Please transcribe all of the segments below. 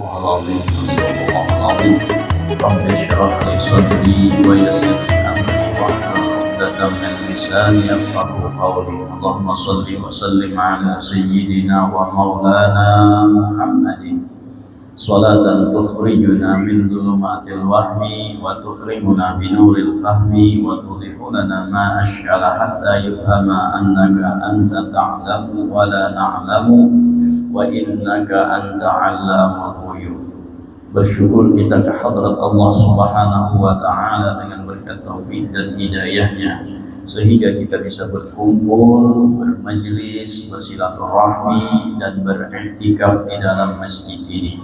Astagfirullahaladzim, Astagfirullahaladzim. Rabbi syrah li sadri wa yassir li amri wahlul 'uqdatam min lisani yafqahu qawli. Allahumma shalli wa sallim ala sayyidina wa maulana Muhammadin salatan tukhrijuna min dhulumatil wahmi wa tukrimuna binuril fahmi wa tudhihu lana ma asy'ala hatta yufhama annaka anta ta'lamu wa la na'lamu wa innaka anta 'allamul ghuyub. Bersyukur kita ke hadrat Allah Subhanahu wa taala dengan berkat taufik dan hidayahnya sehingga kita bisa berkumpul, bermajlis, bersilaturahmi dan beriktikaf di dalam masjid ini.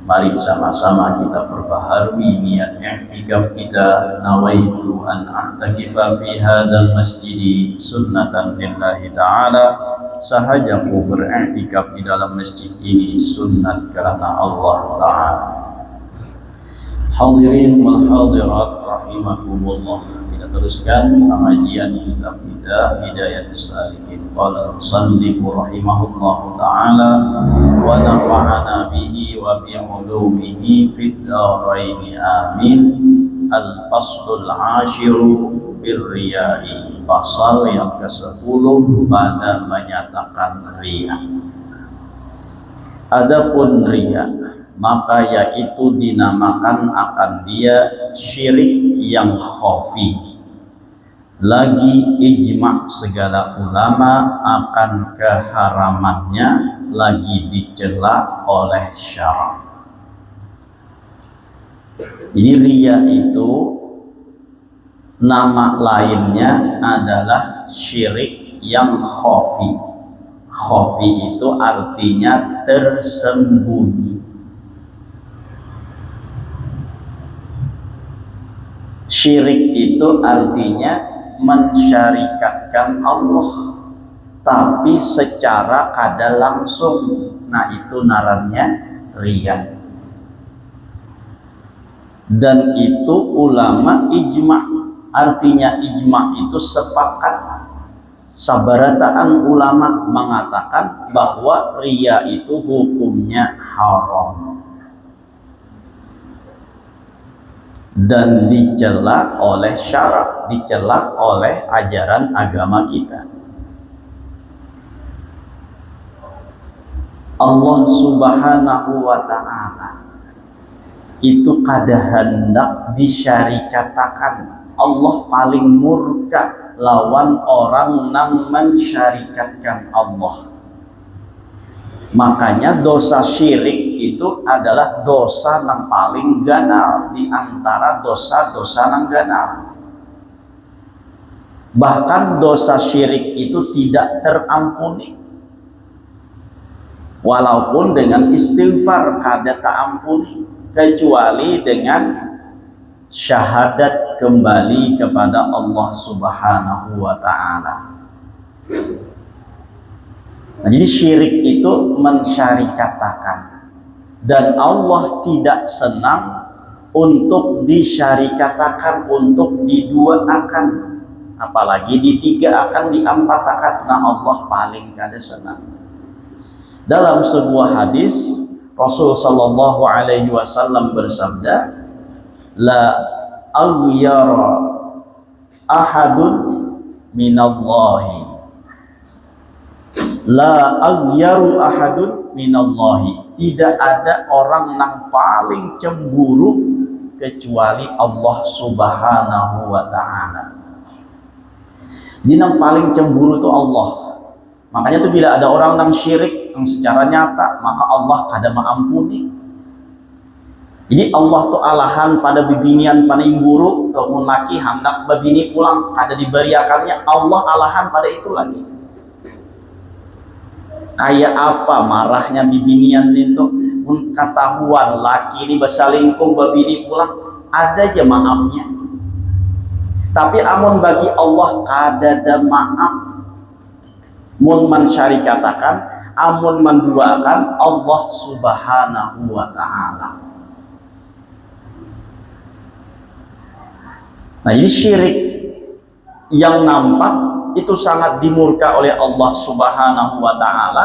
Mari sama-sama kita perbaharui niat i'tikaf kita. Nawaitu an a'takifa fi hadzal masjid sunnatan lillahi ta'ala. Sahajaku beriktikaf di dalam masjid ini sunnat karena Allah Ta'ala. Hadirin wal hadirat rahimakumullah. Kita teruskan pengajian kitab kita Hidayatus Salikin. Qala al-musannif rahimahullahu ta'ala wa nafa'ana bihi wa bi ulumihi fid dharain amin. Al-faslul 'ashiru birriya'i. Pasal yang ke-10 pada menyatakan riya. Adapun riya, maka yaitu dinamakan akan dia syirik yang khafi. Lagi ijma' segala ulama akan keharamannya, lagi dicela oleh syara'. Jadi riya itu nama lainnya adalah syirik yang khafi. Khafi itu artinya tersembunyi. Syirik itu artinya mensyarikatkan Allah, tapi secara kada langsung. Nah, itu narannya riya. Dan itu ulama ijma'. Artinya ijma' itu sepakat. Sabarataan ulama mengatakan bahwa riya itu hukumnya haram dan dicela oleh syara', dicela oleh ajaran agama kita. Allah Subhanahu wa ta'ala itu kada hendak disyarikatakan. Allah paling murka lawan orang yang mensyarikatkan Allah. Makanya dosa syirik itu adalah dosa yang paling ganal di antara dosa-dosa yang ganal. Bahkan dosa syirik itu tidak terampuni. Walaupun dengan istighfar kada terampuni, kecuali dengan syahadat kembali kepada Allah Subhanahu wa ta'ala. Nah, jadi syirik itu mensyarikatakan, dan Allah tidak senang untuk disyarikatakan, untuk diduaakan, apalagi ditigakan, diempatakan. Nah, Allah paling kada senang. Dalam sebuah hadis Rasul sallallahu alaihi wasallam bersabda, la aghyara ahadun minallahi, la aghyaru ahadun minallahi. Tidak ada orang yang paling cemburu kecuali Allah Subhanahu wa ta'ala. Jadi yang paling cemburu itu Allah. Makanya itu bila ada orang yang syirik yang secara nyata, maka Allah kada mengampuni. Jadi Allah tuh alahan pada bibinian paling buruk, ataupun laki hendak babini pulang kada diberiakannya, Allah alahan pada itu lagi. Kayak apa marahnya bibinian itu, ketahuan laki ini berselingkuh babini pulang, ada aja maafnya. Tapi amun bagi Allah kada ada maaf. Mun mensyarikatakan, amun menduakan Allah Subhanahu wa ta'ala. Nah, ini syirik yang nampak itu sangat dimurka oleh Allah Subhanahu wa ta'ala.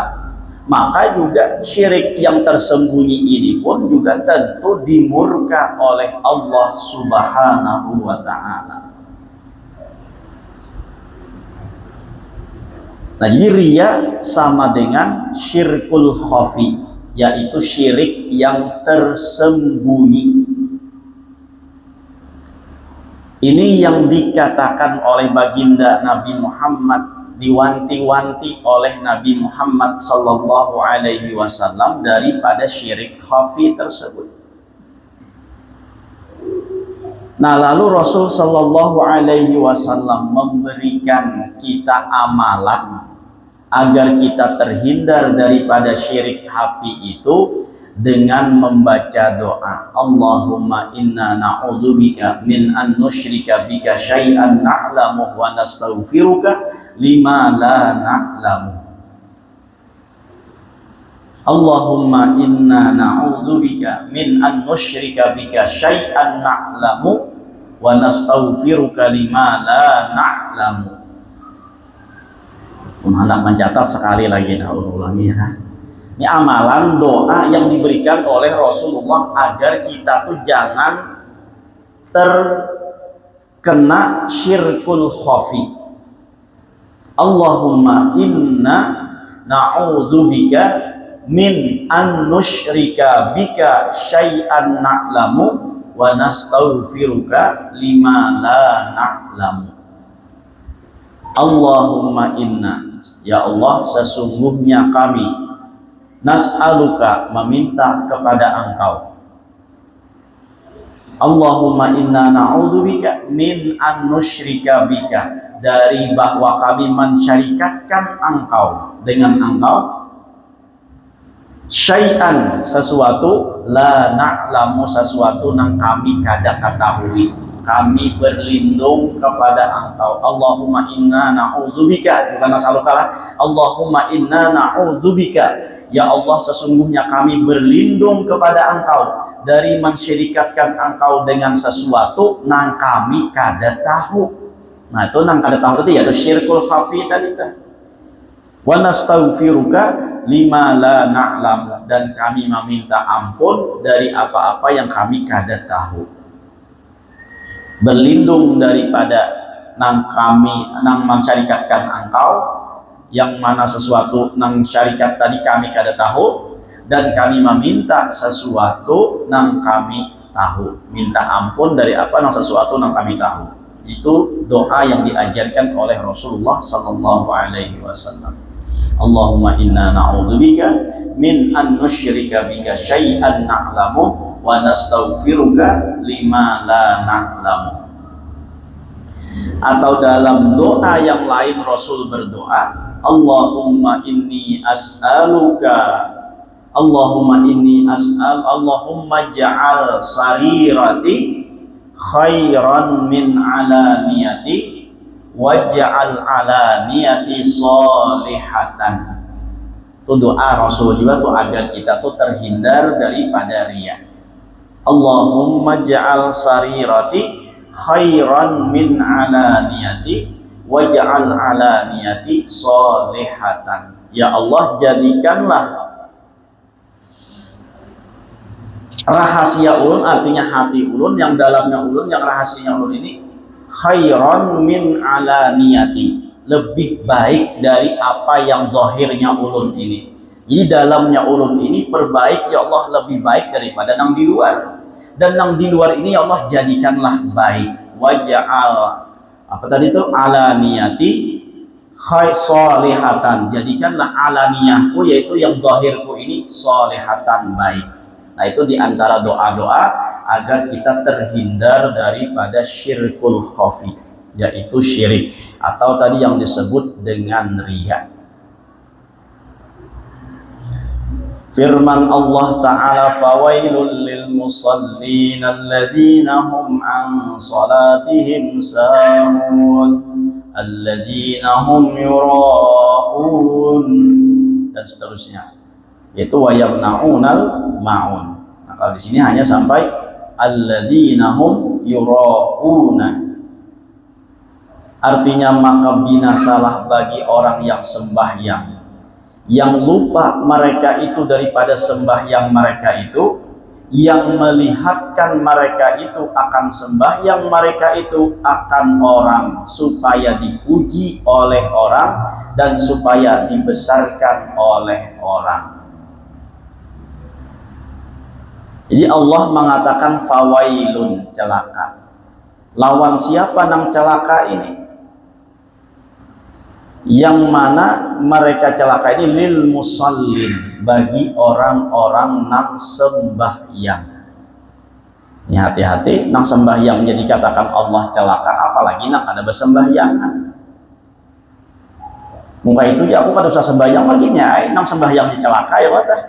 Maka juga syirik yang tersembunyi ini pun juga tentu dimurka oleh Allah Subhanahu wa ta'ala. Nah, jadi riya sama dengan syirkul khafi, yaitu syirik yang tersembunyi. Ini yang dikatakan oleh baginda Nabi Muhammad, diwanti-wanti oleh Nabi Muhammad sallallahu alaihi wasallam daripada syirik khafi tersebut. Nah, lalu Rasul sallallahu alaihi wasallam memberikan kita amalan agar kita terhindar daripada syirik khafi itu dengan membaca doa, Allahumma inna na'udzubika min an nusyrika bika syai'an na'lamu wa nastaghfiruka lima la na'lamu. Allahumma inna na'udzubika min an nusyrika bika syai'an na'lamu wa nastaghfiruka lima la na'lamu. Hendak mencatat sekali lagi, ulangi ya. Ini amalan doa yang diberikan oleh Rasulullah agar kita tuh jangan terkena syirkul khafi. Allahumma inna na'udzubika min an nusyrika bika syai'an na'lamu wa nastaghfiruka lima la na'lamu. Allahumma inna, ya Allah, sesungguhnya kami nas'aluka, meminta kepada Engkau. Allahumma inna na'udzubika min an nusyrika bika, dari bahwa kami mensyarikatkan Engkau dengan Engkau, syai'an, sesuatu, la na'lamu, sesuatu yang kami kada ketahui. Kami berlindung kepada Engkau. Allahumma inna na'udzubika, bukan nas'aluka lah. Allahumma inna na'udzubika, ya Allah, sesungguhnya kami berlindung kepada Engkau dari mensyirikatkan Engkau dengan sesuatu nang kami kada tahu. Nah, itu nang kada tahu itu yaitu syirkul khafi tadi kan. Wa nastaghfiruka lima la na'lamu, dan kami meminta ampun dari apa-apa yang kami kada tahu. Berlindung daripada nang mensyarikatkan Engkau, yang mana sesuatu nang syarikat tadi kami kada tahu, dan kami meminta sesuatu nang kami tahu. Minta ampun dari apa nang sesuatu nang kami tahu. Itu doa yang diajarkan oleh Rasulullah sallallahu alaihi wasallam. Allahumma inna na'udzubika min an nusyrika bika syai'an na'lamu wa nastaghfiruka lima la na'lamu. Atau dalam doa yang lain Rasul berdoa, Allahumma inni as'aluka, Allahumma inni Allahumma ja'al sarirati khairan min alaniyati waj'al alaniyati solihatan. Itu doa Rasul juga tuh agar kita tuh terhindar daripada riya. Allahumma ja'al sarirati khairan min alaniyati waj'al alaniyati solihatan. Ya Allah, jadikanlah rahasia ulun, artinya hati ulun, yang dalamnya ulun, yang rahasianya ulun ini khairan min alaniyati, lebih baik dari apa yang zahirnya ulun ini. Jadi dalamnya ulun ini perbaik, ya Allah, lebih baik daripada yang di luar. Dan yang di luar ini, ya Allah, jadikanlah baik. Waja'al, apa tadi itu? Alaniyati solihatan, jadikanlah alaniyahku, yaitu yang zahirku ini, solihatan, baik. Nah, itu diantara doa-doa agar kita terhindar daripada syirkul khafi, yaitu syirik, atau tadi yang disebut dengan riya. Firman Allah Ta'ala, fawailul lil musallin alladzina hum an salatihim sahun alladzina hum yura'un, dan seterusnya, yaitu wayamna'unal ma'un. Nah, kalau di sini hanya sampai alladzina hum yura'una, artinya maka binasalah bagi orang yang sembahyang yang lupa mereka itu daripada sembahyang mereka itu, yang melihatkan mereka itu akan sembahyang mereka itu akan orang, supaya dipuji oleh orang dan supaya dibesarkan oleh orang. Jadi Allah mengatakan fawailun, celaka. Lawan siapa nang celaka ini? Yang mana mereka celaka ini lil musallin, bagi orang-orang nang sembahyang. Ini hati-hati, nang sembahyang jadi katakan Allah celaka, apalagi nang ada bersembahyangan. Muka itu ya aku kada usah sembahyang lagi nyai, nang sembahyangnya celaka ya watah.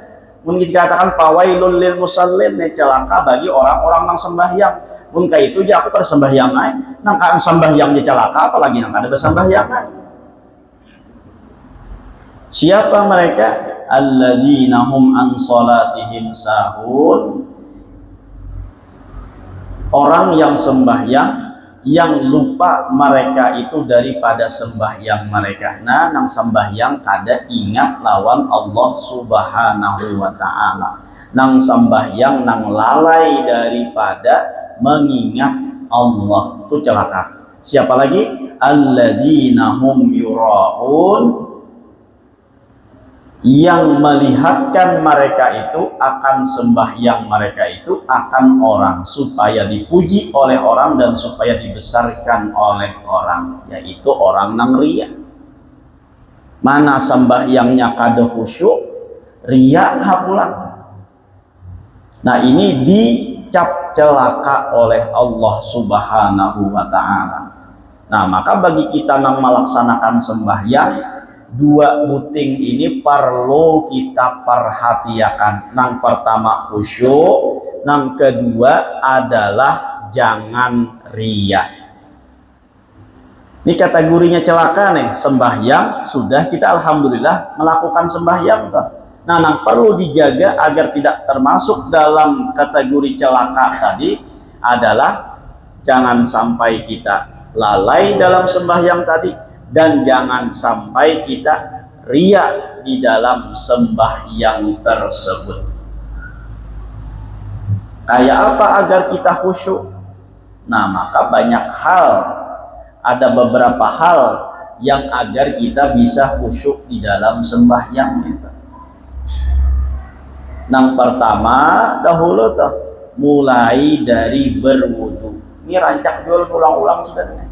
Mun dikatakan fawailul lil musallin, celaka bagi orang-orang nang sembahyang. Mun itu ya aku kada sembahyang ai, nang kan sembahyangnya celaka, apalagi nang ada bersembahyangan. Siapa mereka? Alladzina hum an salatihim sahun. Orang yang sembahyang, yang lupa mereka itu daripada sembahyang mereka. Nah, nang sembahyang kada ingat lawan Allah Subhanahu wa ta'ala. Nang sembahyang nang lalai daripada mengingat Allah, itu celaka. Siapa lagi? Alladzina hum yura'un, yang melihatkan mereka itu akan sembahyang mereka itu akan orang, supaya dipuji oleh orang dan supaya dibesarkan oleh orang, yaitu orang nang riya. Mana sembahyangnya kada khusyuk, riya hapulang. Nah, ini dicap celaka oleh Allah Subhanahu wa ta'ala. Nah, maka bagi kita nang melaksanakan sembahyang, dua buting ini perlu kita perhatikan. Nang pertama khusyuk, nang kedua adalah jangan riya. Ini kategorinya celaka nih, sembahyang sudah kita alhamdulillah melakukan sembahyang toh. Nah, nang perlu dijaga agar tidak termasuk dalam kategori celaka tadi adalah jangan sampai kita lalai dalam sembahyang tadi, dan jangan sampai kita riya di dalam sembahyang tersebut. Kayak apa agar kita khusyuk? Nah, maka banyak hal, ada beberapa hal yang agar kita bisa khusyuk di dalam sembahyang kita. Yang pertama dahulu tuh, mulai dari berwudu. Ini rancak jual ulang-ulang sudah nih.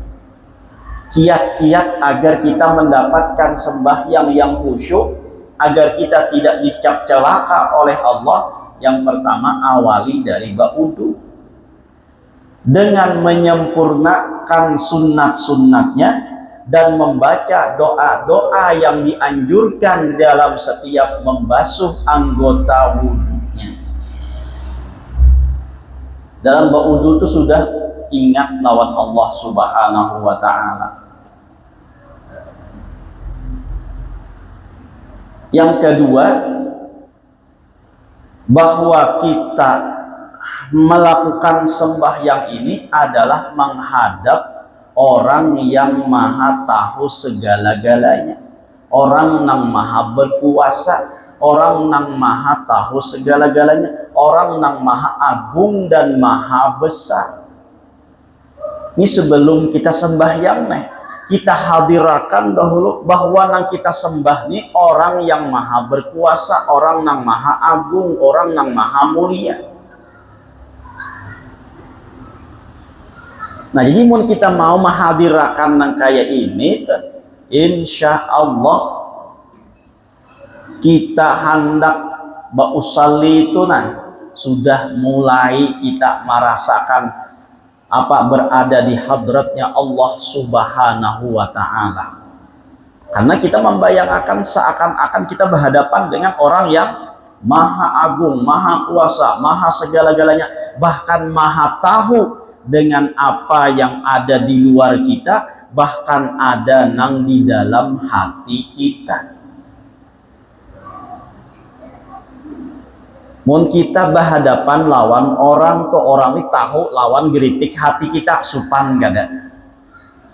Kiat-kiat agar kita mendapatkan sembahyang yang khusyuk, agar kita tidak dicap celaka oleh Allah. Yang pertama, awali dari wudu dengan menyempurnakan sunat-sunatnya dan membaca doa-doa yang dianjurkan dalam setiap membasuh anggota wudunya. Dalam wudu itu sudah ingat lawan Allah Subhanahu wa ta'ala. Yang kedua, bahwa kita melakukan sembahyang ini adalah menghadap orang yang maha tahu segala-galanya, orang yang maha berkuasa, orang yang maha tahu segala-galanya, orang yang maha agung dan maha besar. Ini sebelum kita sembahyang nih, kita hadirakan dahulu bahwa nang kita sembah nih orang yang maha berkuasa, orang yang maha agung, orang yang maha mulia. Nah, jadi mun kita mau menghadirakan nang kayak ini, insya Allah kita hendak bausalli itu nah sudah mulai kita merasakan apa berada di hadratnya Allah Subhanahu wa ta'ala. Karena kita membayangkan seakan-akan kita berhadapan dengan orang yang maha agung, maha kuasa, maha segala-galanya, bahkan maha tahu dengan apa yang ada di luar kita, bahkan ada nang di dalam hati kita. Mun kita berhadapan lawan orang tuh, orang ini tahu lawan geritik hati kita, supan gak ada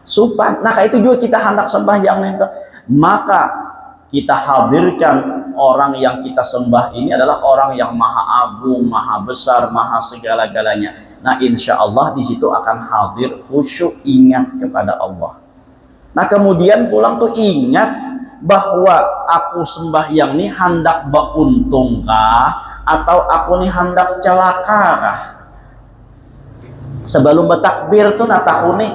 supan. Nah, itu juga kita hendak sembahyang itu. Maka kita hadirkan orang yang kita sembah ini adalah orang yang maha agung, maha besar, maha segala-galanya. Nah, insya Allah di situ akan hadir khusyuk, ingat kepada Allah. Nah, kemudian pulang tuh ingat bahwa aku sembahyang ini hendak beruntungkah atau aku nih hendak celakakah? Sebelum bertakbir tuh nataku nih,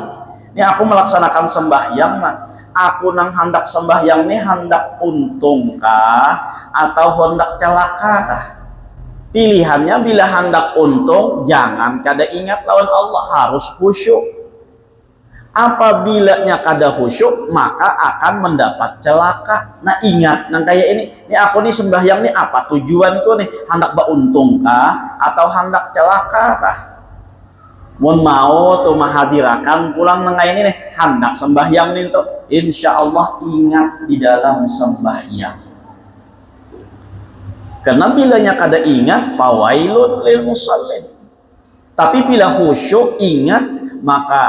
ini aku melaksanakan sembahyang, aku nang hendak sembahyang nih hendak untungkah atau hendak celakakah? Pilihannya bila hendak untung, jangan kada ingat lawan Allah, harus khusyuk. Apabila kada khusyuk, maka akan mendapat celaka. Nah, ingat, nang kayak ini aku nih sembahyang nih apa tujuanku nih? Hendak beruntungkah atau hendak celakakah? Mun mau tuh mahadirakan pulang nang ini nih hendak sembahyang nih tuh, insya Allah ingat di dalam sembahyang. Karena bilanya kada ingat, fawailun lil musallin. Tapi bila khusyuk ingat, maka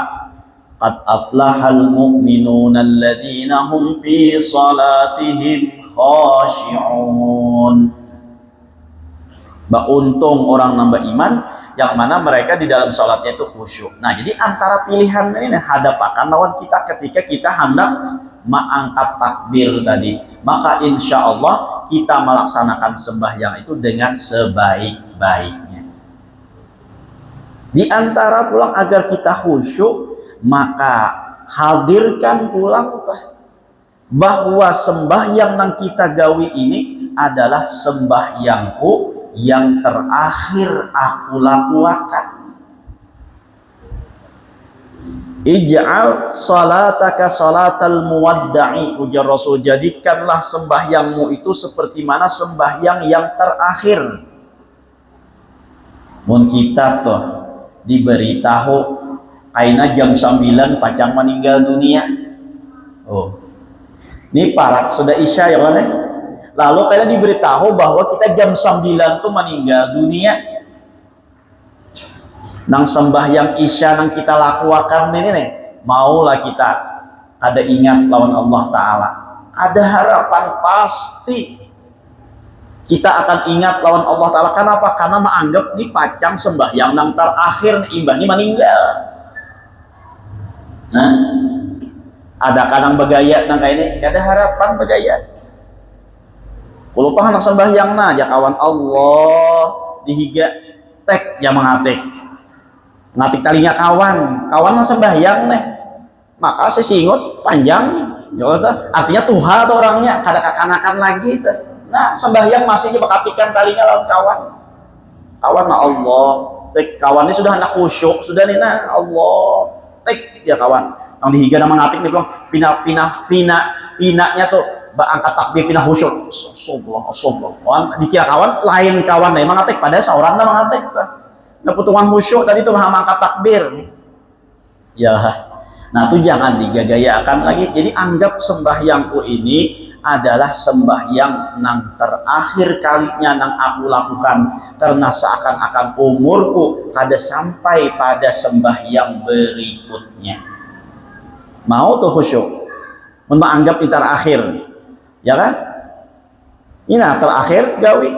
qad aflahal mu'minuna alladzina hum fi salatihim khashi'un. Untung orang nambah iman yang mana mereka di dalam salatnya itu khusyuk. Nah, jadi antara pilihan ini hadapakan lawan kita ketika kita hendak mengangkat takbir tadi, maka insya Allah kita melaksanakan sembahyang itu dengan sebaik-baiknya. Di antara pulang agar kita khusyuk, maka hadirkan pulang bahwa sembahyang yang kita gawi ini adalah sembahyangku yang terakhir aku lakukan. Ij'al salataka salatal muwadda'i, ujar Rasul, jadikanlah sembahyangmu itu seperti mana sembahyang yang terakhir. Mun kita tuh diberitahu kaina jam 9 pacang meninggal dunia. Oh, ini parak sudah isya ya kan? Lalu kalian diberitahu bahwa kita jam 9 tuh meninggal dunia. Nang sembahyang isya nang kita lakukan ini nih, maulah kita ada ingat lawan Allah Ta'ala. Ada harapan pasti kita akan ingat lawan Allah Ta'ala. Kenapa? Karena menganggap ini pacang sembahyang nang terakhir imbah ini meninggal. Nah, ada kadang begaya nang kayak ini, ada harapan begaya. Kalau anak sembahyang nah ya kawan Allah dihiga tek ya mengatik talinya kawan lah sembahyang nih, maka sesingut panjang ya artinya Tuhan atau orangnya kada kakanakan lagi tuh. Nah, sembahyang masih bakatikan talinya lawan kawan nah Allah tek kawan ini sudah anak khusyuk sudah nih nah Allah tek ya kawan yang dihiga nama ngatik nih bilang pinanya tuh angkat takbir pindah khusyuk. Astagfirullah. Dikira kawan lain kawan emang ngatik pada seorang nama ngatik. Nah, putungan khusyuk tadi tuh angkat takbir. Ya. Nah, itu jangan digagayakan lagi. Jadi anggap sembahyangku ini adalah sembahyang nang terakhir kalinya nang aku lakukan, karena seakan-akan umurku kada sampai pada sembahyang berikutnya. Mau tuh khusyuk. Menganggap ini terakhir. Ya kan? Ini terakhir gawi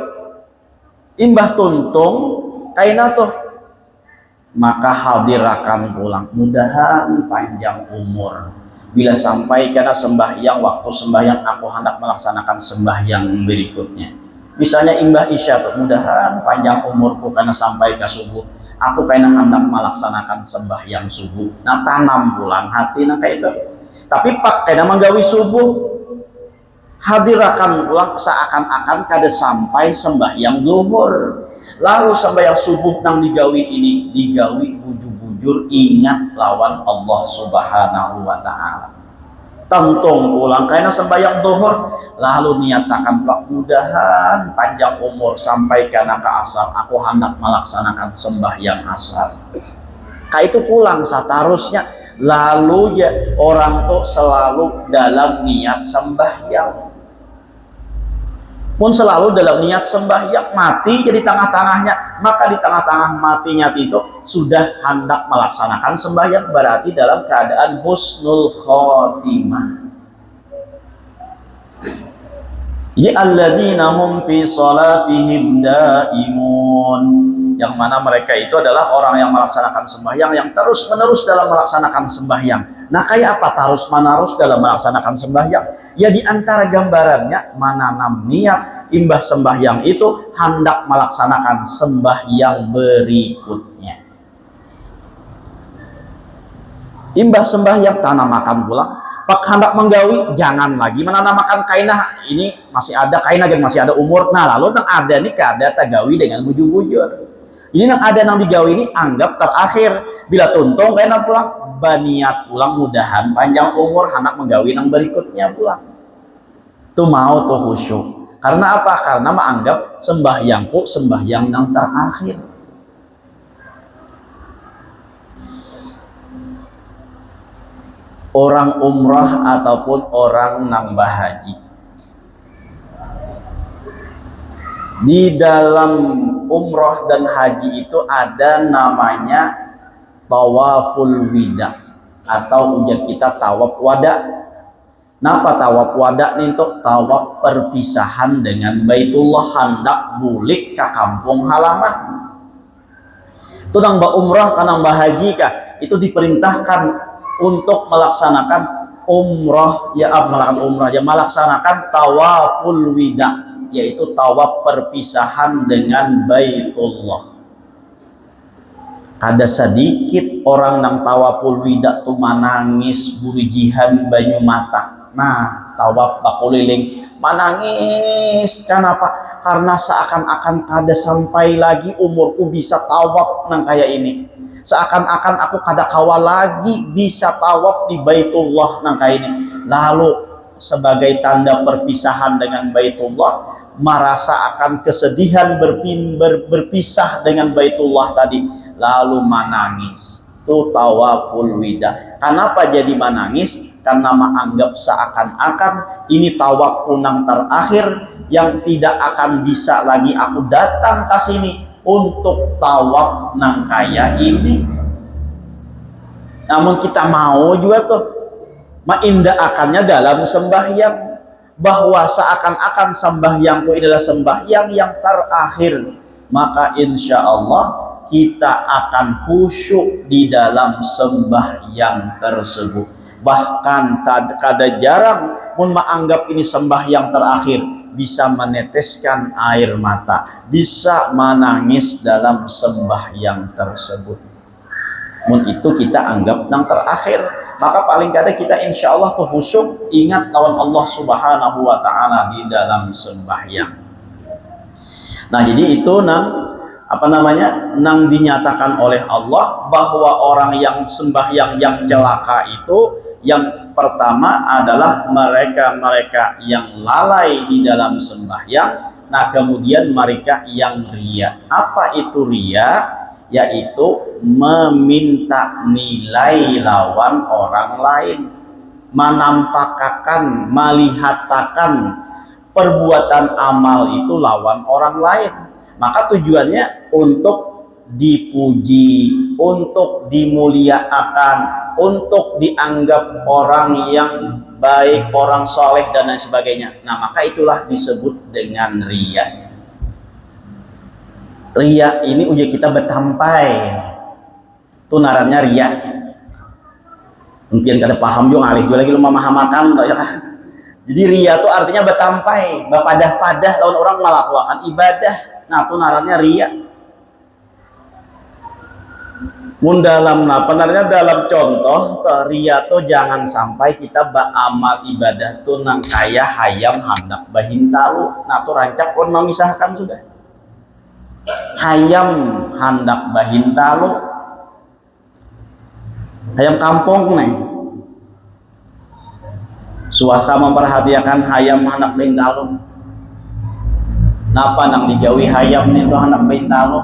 imbah tuntung kaina tuh, maka hadirakan pulang, mudahan panjang umur bila sampai karena sembahyang waktu sembahyang aku hendak melaksanakan sembahyang berikutnya. Misalnya imbah isya tuh, mudahan panjang umurku karena sampai ke subuh aku kaina hendak melaksanakan sembahyang subuh. Nah, tanam pulang hati nah kayak itu. Tapi pak kaina menggawi subuh hadirakan pulang seakan-akan kada sampai sembahyang zuhur. Lalu sembahyang subuh nang digawi ini digawi bujur-bujur ingat lawan Allah Subhanahu wa Ta'ala. Tentung pulang karena sembahyang zuhur lalu niatakan mudahan panjang umur sampai karena ke asar aku hendak melaksanakan sembahyang asar. Kayak itu pulang seterusnya. Lalu ya orang tuh selalu dalam niat sembahyang. Pun selalu dalam niat sembahyang, mati jadi tengah-tengahnya, maka di tengah-tengah matinya itu sudah hendak melaksanakan sembahyang, berarti dalam keadaan husnul khotimah. Jadi alladzina hum fi salatihim daimun, yang mana mereka itu adalah orang yang melaksanakan sembahyang yang terus-menerus dalam melaksanakan sembahyang. Nah, kayak apa terus-menerus dalam melaksanakan sembahyang? Ya, di antara gambarannya menanam niat imbah sembahyang itu hendak melaksanakan sembahyang berikutnya. Imbah sembahyang tanam makan pulang, pak hendak menggawi jangan lagi menanamakan kainah, ini masih ada kainah dan masih ada umur. Nah, lalu nang ada nih kada tagawi dengan bujur-bujur. Ini nang ada nang digawi ini anggap terakhir. Bila tuntung kainah pulang, baniat pulang mudahan panjang umur hendak menggawi nang berikutnya pulang. Tuh mau tuh khusyuk. Karena apa? Karena menganggap sembahyangku sembahyang nang terakhir. Orang umrah ataupun orang nambah haji, di dalam umrah dan haji itu ada namanya tawaful wida atau ujar kita tawaf wada. Napa tawaf wada nih? Untuk tawaf perpisahan dengan Baitullah, hendak bulik ke kampung halaman. Itu nang umrah kan nang haji kah? Itu diperintahkan untuk melaksanakan umrah, ya melaksanakan tawaful wida, yaitu tawaf perpisahan dengan Baitullah. Kada sedikit orang nang tawaful wida tuh manangis burijihan banyu mata. Nah, tawaf bakuliling manangis. Kenapa? Karena seakan-akan kada sampai lagi umurku bisa tawaf nang kayak ini. Seakan-akan aku kada kawal lagi bisa tawaf di Baitullah nang kayak ini. Lalu sebagai tanda perpisahan dengan Baitullah, merasa akan kesedihan berpisah dengan Baitullah tadi, lalu menangis. Itu tawaful wida. Kenapa jadi menangis? Karena menganggap seakan-akan ini tawaf punang terakhir yang tidak akan bisa lagi aku datang ke sini untuk tawaf nang kaya ini. Namun kita mau juga tuh mengindahkannya dalam sembahyang, bahwa seakan-akan sembahyangku adalah sembahyang yang terakhir, maka insya Allah kita akan khusyuk di dalam sembahyang tersebut. Bahkan kada jarang pun menganggap ini sembahyang terakhir, bisa meneteskan air mata, bisa menangis dalam sembahyang tersebut. Mun itu kita anggap yang terakhir, maka paling kada kita insya Allah tuh khusyuk, ingat lawan Allah Subhanahu wa Ta'ala di dalam sembahyang. Nah, jadi itu nang nang dinyatakan oleh Allah bahwa orang yang sembahyang yang celaka itu yang pertama adalah mereka yang lalai di dalam sembahyang. Nah, kemudian mereka yang ria. Apa itu ria? Yaitu meminta nilai lawan orang lain, menampakkan, melihatakan perbuatan amal itu lawan orang lain. Maka tujuannya untuk dipuji, untuk dimuliakan, untuk dianggap orang yang baik, orang soleh dan lain sebagainya. Nah, maka itulah disebut dengan riya. Riya ini uji kita bertampai, itu narannya riya. Mungkin kada paham juga ngalih juga lagi lu memahamakan ya kan. Jadi riya itu artinya bertampai, berpadah-padah lawan orang melakukan ibadah. Nah, itu narannya riya. Mun dalam dalam contoh riya tuh jangan sampai kita beramal ibadah tuh nang kaya hayam hendak bahintalu. Nah, tuh rancak pun memisahkan sudah. Hayam hendak bahintalu, hayam kampung nih. Suaka memperhatikan hayam hendak bahintalu. Napa nang digawi hayam nih tuh hendak bahintalu?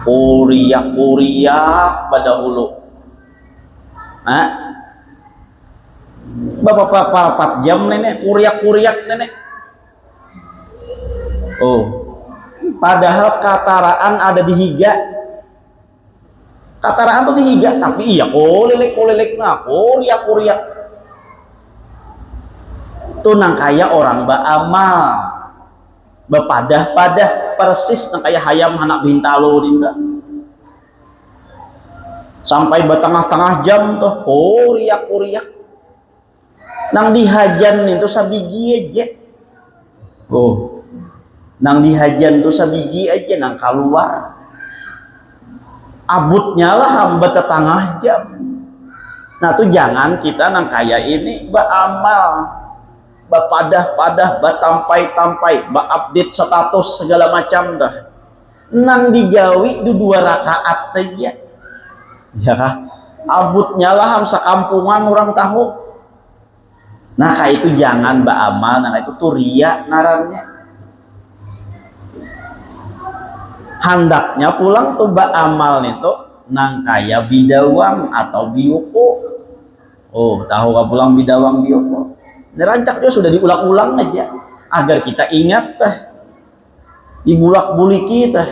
Kuriak pada hulu. Bapak 4 jam nenek kuriak nenek. Oh, padahal kataraan ada di higa. Kataraan tuh di higa, tapi iya kulilik nah kuriak. Tuh nang kaya orang beramal, bepadah-padah persis nang kaya hayam anak bintalo dinta. Sampai betengah-tengah jam tuh kuriak-kuriak. Nang dihajan itu sabigi aja. Oh, nang dihajan tuh sabigi aja nang keluar. Abutnya lah hamba tetangah jam. Nah tuh jangan kita nang kaya ini beramal, bapadah-padah, batampai-tampai, update status segala macam dah. Nang digawi du 2 rakaat aja. Ya kah? Abutnya lah ham sakampungan orang tahu. Nah kayak itu jangan beramal, nah itu tuh riya ngarannya. Handaknya pulang tuh beramal itu nang kaya bidawang atau bioko. Oh, tahu gak pulang bidawang bioko? Nerancaknya sudah diulang-ulang aja agar kita ingat tah. Dibulak-buli kita.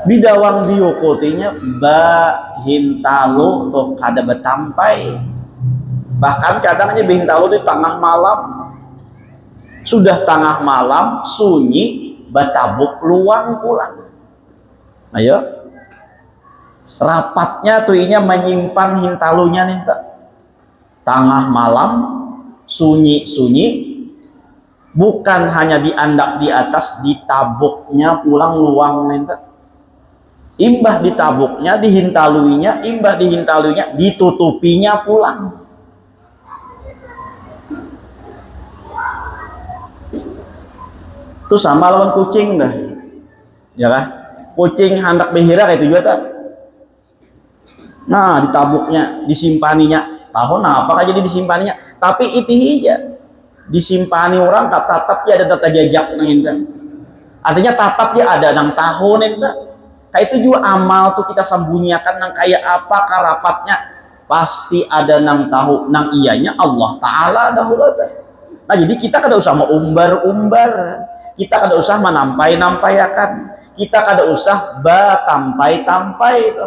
Bidawang bioko tinya ba hintalo tuh kada betampai. Bahkan kadang aja bintalo di tengah malam. Sudah tengah malam sunyi batabuk luang pulang. Ayo. Serapatnya tuh inya menyimpan hintalunya ninta. Tengah malam sunyi-sunyi, bukan hanya diandak di atas, ditabuknya pulang luang ninta. Imbah ditabuknya, dihintaluinya, imbah dihintaluinya, ditutupinya pulang. Itu sama lawan kucing dah, ya kan? Kucing hendak behira kayak itu juga tak. Nah ditabuknya, disimpaninya, tahu nah apakah jadi disimpaninya? Tapi itu hija disimpani orang kata tatap ya ada tata jajak nang artinya tatap ya ada nang tahun ente. Kayak itu juga amal tuh kita sembunyikan nang kayak apa karapatnya pasti ada nang tahu nang iyanya Allah Ta'ala dahulu teh. Nah jadi kita kada usah mau umbar-umbar, kita kada usah menampai-nampayakan, kita kada usah batampai-tampai itu.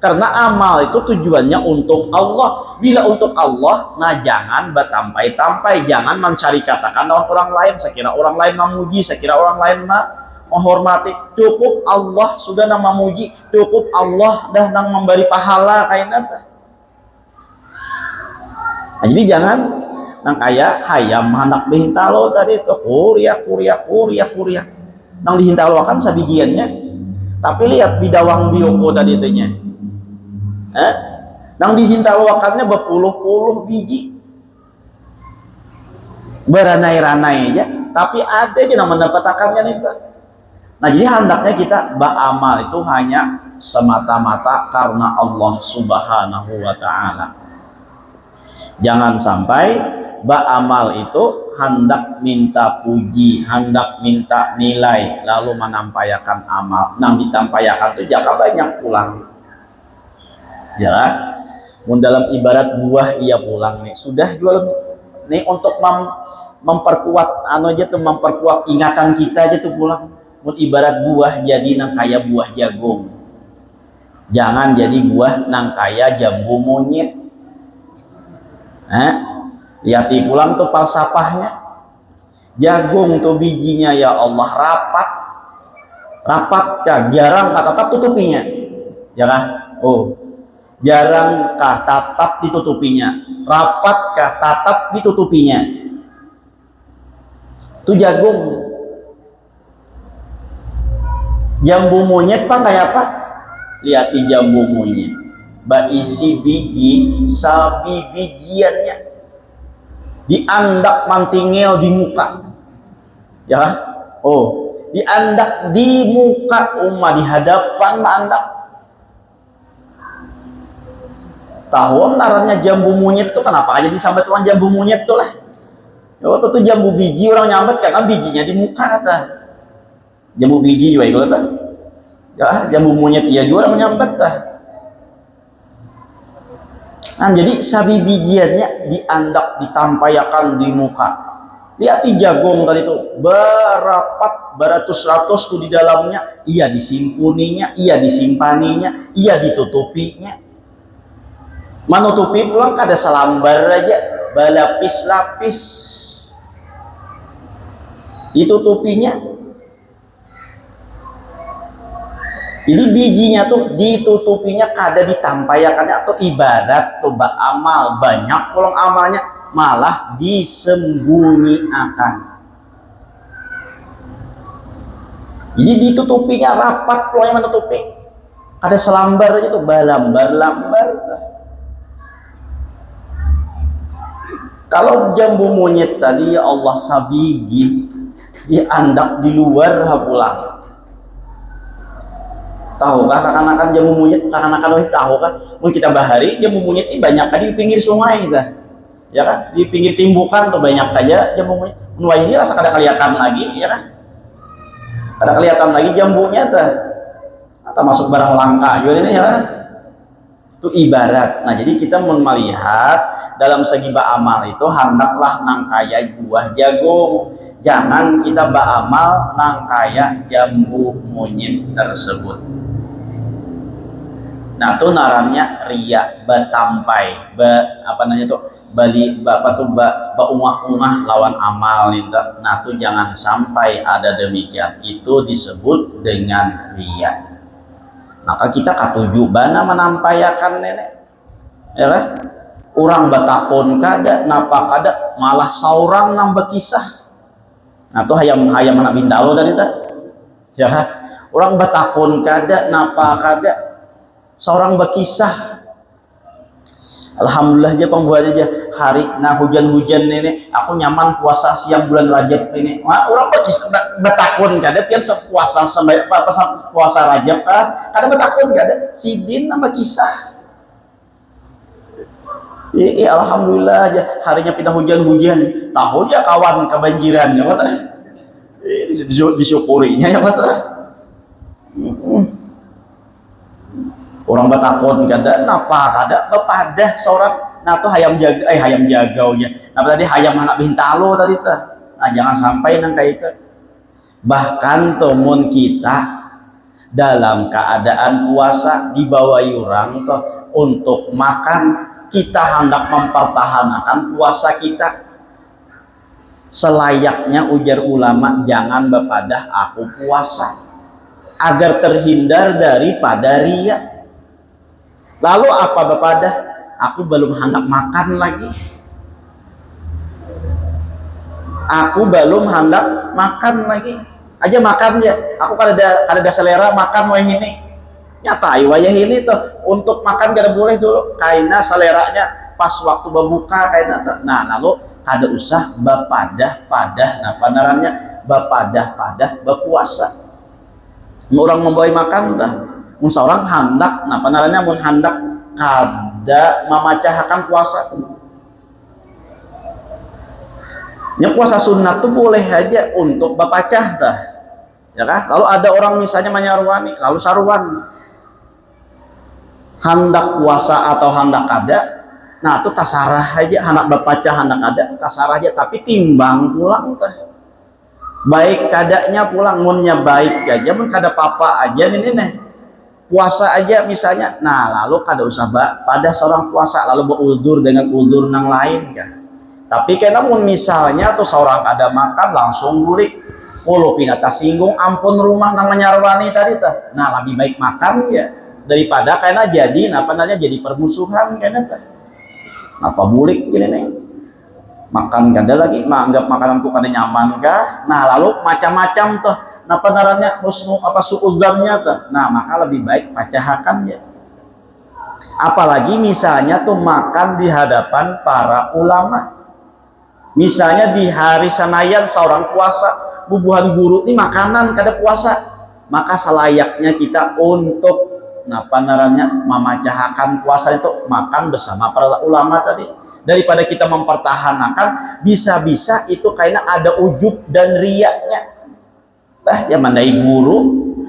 Karena amal itu tujuannya untuk Allah. Bila untuk Allah, nah jangan batampai-tampai, jangan mencari katakan orang lain. Sekira orang lain memuji, sekira orang lain menghormati. Cukup Allah sudah nang memuji, cukup Allah dah nang memberi pahala kayak nanti. Nah, jadi jangan nang kaya hayam anak behintalo tadi itu kuriak. Nang dihintalo akan sabigiannya. Tapi lihat bidawang bioko tadi itunya. Nang dihintaloakannya berpuluh-puluh biji beranai-ranai aja, tapi ada aja yang mendapatkannya nih. Nah jadi hendaknya kita beramal itu hanya semata-mata karena Allah Subhanahu wa Ta'ala. Jangan sampai beramal itu hendak minta puji, hendak minta nilai, lalu menampayakan amal. Nang ditampayakan itu jaka banyak pulang. Ya, dalam ibarat buah ia pulang nih. Sudah jual nih untuk memperkuat aja tuh memperkuat ingatan kita aja tuh pulang. Ibarat buah jadi nang kaya buah jagung. Jangan jadi buah nang kaya jambu monyet. Lihat pulang tuh falsafahnya. Jagung tuh bijinya ya Allah rapat kah jarang kata tetap tutupinya. Ya kan? Oh. Jarangkah tatap ditutupinya, rapatkah tatap ditutupinya. Itu jagung. Jambu monyet pak kayak apa? Lihat di jambu monyet, isi biji sapi bijiannya diandak mantingel di muka, ya. Oh, diandak di muka di hadapan mandak. Tahu narannya jambu monyet tuh kenapa aja disambat orang jambu monyet tuh lah. Ya waktu tuh jambu biji orang nyambet karena bijinya di muka kata. Jambu biji juga itu kata. Ya jambu monyet iya juga orang nyambet tah. Nah jadi sabi bijiannya diandak ditampayakan di muka. Lihat di jagung tadi tuh berapat beratus-ratus tuh di dalamnya. Iya disimpuninya, iya disimpaninya, iya ditutupinya. Menutupi pulang kada selambar aja balapis-lapis ditutupinya. Jadi bijinya tuh ditutupinya kada ditampayakannya, atau ibarat tuh amal banyak pulang amalnya malah disembunyiakan. Jadi ditutupinya rapat pulangnya menutupi. Ada selambar itu balambar-lambar. Kalau jambu monyet tadi ya Allah sabigi diandak di luar pulang. Tahu kah kanakan jambu monyet, kanakan tahu kan? Mau kita bahari jambu monyet ini banyak kan di pinggir sungai kita, ya kan? Di pinggir timbukan tuh banyak aja jambu monyet. Nuai ini rasa kada kelihatan lagi, ya kan? Kada kelihatan lagi jambunya tuh, atau masuk barang langka, juga ini ya kan? Itu ibarat. Nah jadi kita melihat dalam segi beramal itu hendaklah nang kaya buah jagung, jangan kita beramal nang kaya jambu monyet tersebut. Nah itu naramnya ria, batampai, apa namanya tuh, bali bapak tuh ungah-ungah lawan amal itu. Nah tuh jangan sampai ada demikian, itu disebut dengan ria. Maka kita katuju bana menampayakan nenek, ya kan? Orang batakon kada, napa kada, malah saurang nambah kisah. Nah tuh hayam anak bintalo dari ta, ya kan? Orang batakon kada, napa kada, seorang berkisah. Alhamdulillah aja pembuat aja hari nah hujan-hujan nenek aku nyaman puasa siang bulan Rajab ini. Wah, orang berkisah betakun kada pian sepuasa sampai apa puasa Rajab kada betakun kada sidin nama kisah. Alhamdulillah aja harinya pindah hujan-hujan tahu ya kawan kebanjiran ya kata. Disyukurinya ya kata. Orang batakon kada, napa kada, bepadah seorang, nah tuh hayam jagaunya, nah tadi hayam anak bintalo tadi tuh, nah jangan sampai nang kayak itu. Bahkan temun kita dalam keadaan puasa dibawa orang tuh untuk makan, kita hendak mempertahankan puasa kita. Selayaknya ujar ulama jangan bepadah aku puasa, agar terhindar daripada riya. Lalu apa bepadah? Aku belum hendak makan lagi. Aku belum hendak makan lagi. Aja makan ya. Aku kada selera makan wah ini. Nyatai wayah ini tuh untuk makan kada boleh dulu. Karena seleranya pas waktu berbuka kaina tuh. Nah lalu kada usah bepadah-padah. Nah panarannya bepadah-padah berpuasa. Orang membawa makan dah. Mun seorang hendak, nah panarannya mun hendak kada memacahkan puasa. Ya puasa sunat tuh boleh aja untuk bapacah dah, ya kan? Lalu ada orang misalnya menyarwani, lalu saruan hendak puasa atau hendak kada, nah itu tasarah aja, hendak bapacah hendak kada, tasarah aja, tapi timbang pulang tah. Baik kadanya pulang, munnya baik aja, mun kada papa aja nih. Puasa aja misalnya, nah lalu kada usah pada seorang puasa lalu beruldur dengan uldur nang lain kan. Tapi karena misalnya tuh seorang kada makan langsung bulik, kalau pinata singgung ampun rumah nang menyarwani tadi tuh. Nah lebih baik makan ya daripada karena jadi apa namanya jadi permusuhan karena tuh. Apa bulik gini nih? Makan kada lagi, menganggap makananku kada nyaman kah? Nah lalu macam-macam tuh, nah penarannya husnu apa suuzannya tuh, nah maka lebih baik pacahakan ya. Apalagi misalnya tuh makan di hadapan para ulama, misalnya di hari Senayan seorang puasa, bubuhan guru ini makanan kada puasa, maka selayaknya kita untuk nah penarannya memacahakan puasa itu makan bersama para ulama tadi. Daripada kita mempertahankan, bisa-bisa itu karena ada ujub dan riaknya. Ya mandai guru,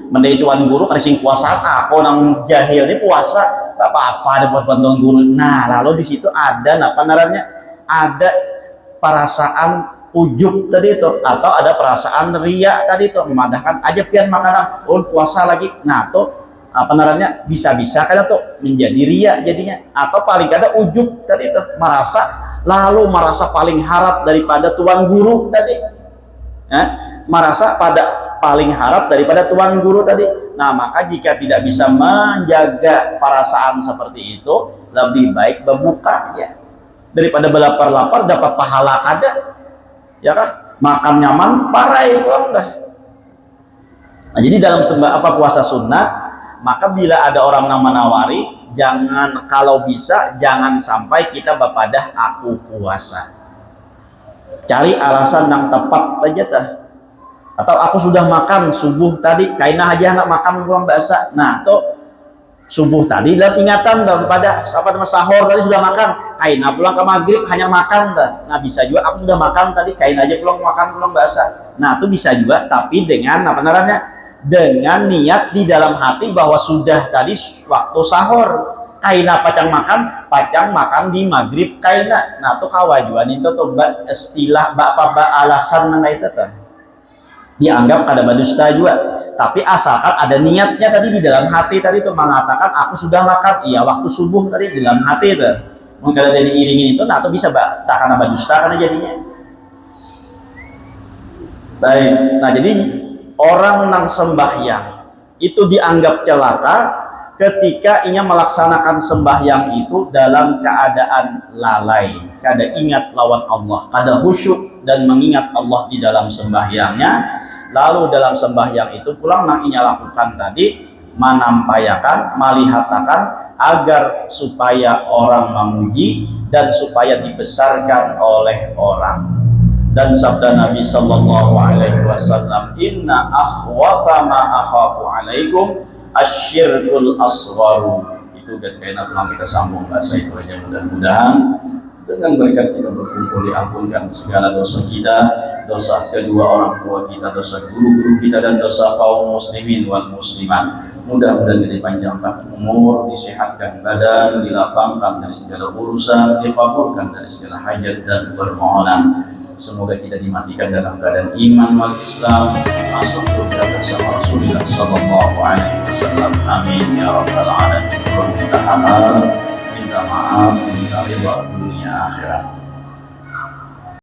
mandai tuan guru kasih puasa aku nang jahil ini puasa apa-apa ada buat bantuan guru. Nah lalu di situ ada apa namanya, ada perasaan ujub tadi itu, atau ada perasaan riak tadi itu, memadahkan aja pian makanan puasa lagi. Nah tuh apa namanya, bisa-bisa kan tuh menjadi ria jadinya, atau paling kada ujub tadi itu, merasa paling harap daripada tuan guru tadi, merasa paling harap daripada tuan guru tadi. Nah, maka jika tidak bisa menjaga perasaan seperti itu, lebih baik berbuka ya, daripada berlapar-lapar dapat pahala kada, ya kan? Makan nyaman, parai pulang dah. Nah, jadi dalam puasa sunat, maka bila ada orang yang menawari, jangan, kalau bisa jangan sampai kita berpadah aku puasa. Cari alasan yang tepat aja tah. Atau aku sudah makan subuh tadi, kaina aja nak makan kurang bahasa. Nah, tuh subuh tadi dalam ingatan pada sahur tadi sudah makan, kaina pulang ke maghrib hanya makan dah. Nah, bisa juga aku sudah makan tadi, kaina aja pulang makan pulang bahasa. Nah, itu bisa juga, tapi dengan apa namanya, dengan niat di dalam hati bahwa sudah tadi waktu sahur, kaina pacang makan di maghrib kaina. Nah, tuh kawajuan itu tuh istilah alasan nang itu tuh dianggap kada berdusta juga, tapi asalkan ada niatnya tadi di dalam hati tadi itu mengatakan aku sudah makan, iya waktu subuh tadi di dalam hati itu mungkin ada diiringin itu, nah itu bisa tak karena berdusta karena jadinya baik. Nah, jadi orang nang sembahyang itu dianggap celaka ketika ia melaksanakan sembahyang itu dalam keadaan lalai, kada ingat lawan Allah, kada khusyuk dan mengingat Allah di dalam sembahyangnya. Lalu dalam sembahyang itu pulang nang ia lakukan tadi menampayakan, melihatakan agar supaya orang memuji dan supaya dibesarkan oleh orang. Dan sabda Nabi sallallahu alaihi wasallam, inna akhwafa ma akhafu alaikum asyirkul asgharu. Itu dan kayaknya pulang kita sambung bahasa itu aja, mudah-mudahan dengan berkat kita berkumpul diampunkan segala dosa kita, dosa kedua orang tua kita, dosa guru-guru kita, dan dosa kaum muslimin wal muslimat. Mudah-mudahan dipanjangkan umur, disehatkan badan, dilapangkan dari segala urusan, dikabulkan dari segala hajat dan permohonan. Semoga kita dimatikan dalam keadaan iman wal Islam, masuk surga bersama Rasulullah sallallahu alaihi wasallam. Amin ya rabbal alamin. Kita halal, minta maaf, minta ridha dunia akhirat.